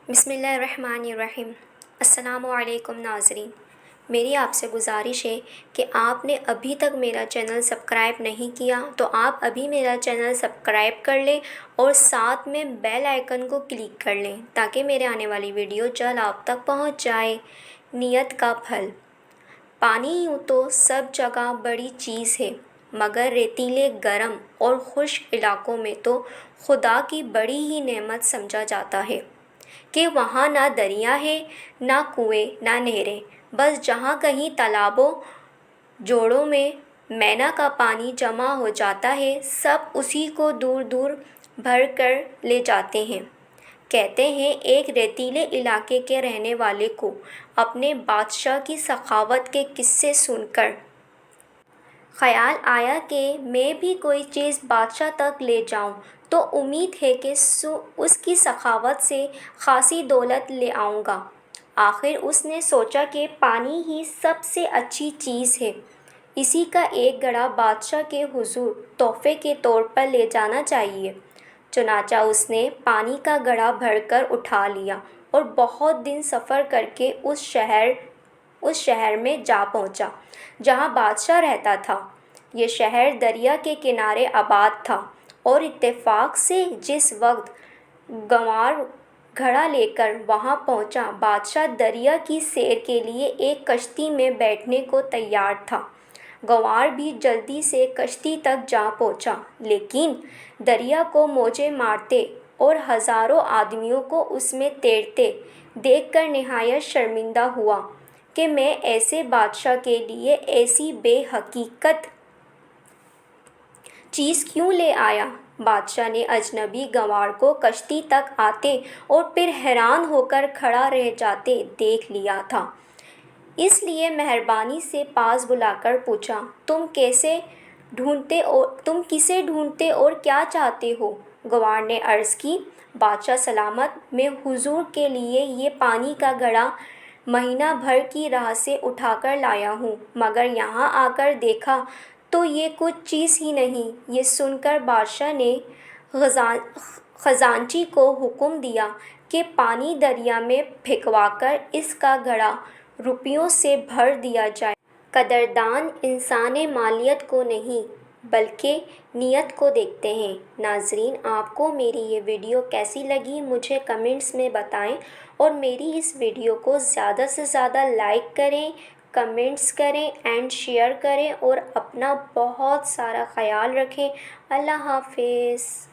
بسم اللہ الرحمن الرحیم۔ السلام علیکم ناظرین، میری آپ سے گزارش ہے کہ آپ نے ابھی تک میرا چینل سبسکرائب نہیں کیا تو آپ ابھی میرا چینل سبسکرائب کر لیں اور ساتھ میں بیل آئیکن کو کلک کر لیں تاکہ میرے آنے والی ویڈیو جلد آپ تک پہنچ جائے۔ نیت کا پھل۔ پانی یوں تو سب جگہ بڑی چیز ہے، مگر ریتیلے، گرم اور خشک علاقوں میں تو خدا کی بڑی ہی نعمت سمجھا جاتا ہے کہ وہاں نہ دریا ہے، نہ کنویں، نہ نہریں، بس جہاں کہیں تالابوں، جوڑوں میں مینا کا پانی جمع ہو جاتا ہے، سب اسی کو دور دور بھر کر لے جاتے ہیں۔ کہتے ہیں ایک ریتیلے علاقے کے رہنے والے کو اپنے بادشاہ کی سخاوت کے قصے سن کر خیال آیا کہ میں بھی کوئی چیز بادشاہ تک لے جاؤں تو امید ہے کہ اس کی سخاوت سے خاصی دولت لے آؤں گا۔ آخر اس نے سوچا کہ پانی ہی سب سے اچھی چیز ہے، اسی کا ایک گھڑا بادشاہ کے حضور تحفے کے طور پر لے جانا چاہیے۔ چنانچہ اس نے پانی کا گھڑا بھر کر اٹھا لیا اور بہت دن سفر کر کے اس شہر میں جا پہنچا جہاں بادشاہ رہتا تھا۔ یہ شہر دریا کے کنارے آباد تھا اور اتفاق سے جس وقت گنوار گھڑا لے کر وہاں پہنچا، بادشاہ دریا کی سیر کے لیے ایک کشتی میں بیٹھنے کو تیار تھا۔ گنوار بھی جلدی سے کشتی تک جا پہنچا، لیکن دریا کو موجیں مارتے اور ہزاروں آدمیوں کو اس میں تیرتے دیکھ کر نہایت شرمندہ ہوا کہ میں ایسے بادشاہ کے لیے ایسی بے حقیقت چیز کیوں لے آیا؟ بادشاہ نے اجنبی گنوار کو کشتی تک آتے اور پھر حیران ہو کر کھڑا رہ جاتے دیکھ لیا تھا، اس لیے مہربانی سے پاس بلا کر پوچھا، تم کسے ڈھونڈتے اور کیا چاہتے ہو؟ گنوار نے عرض کی، بادشاہ سلامت، میں حضور کے لیے یہ پانی کا گھڑا مہینہ بھر کی راہ سے اٹھا کر لایا ہوں، مگر یہاں آ کر دیکھا تو یہ کچھ چیز ہی نہیں۔ یہ سن کر بادشاہ نے خزانچی کو حکم دیا کہ پانی دریا میں پھینکوا کر اس کا گھڑا روپیوں سے بھر دیا جائے۔ قدردان انسان مالیت کو نہیں بلکہ نیت کو دیکھتے ہیں۔ ناظرین، آپ کو میری یہ ویڈیو کیسی لگی مجھے کمنٹس میں بتائیں اور میری اس ویڈیو کو زیادہ سے زیادہ لائک کریں، کمنٹس کریں اینڈ شیئر کریں اور اپنا بہت سارا خیال رکھیں۔ اللہ حافظ۔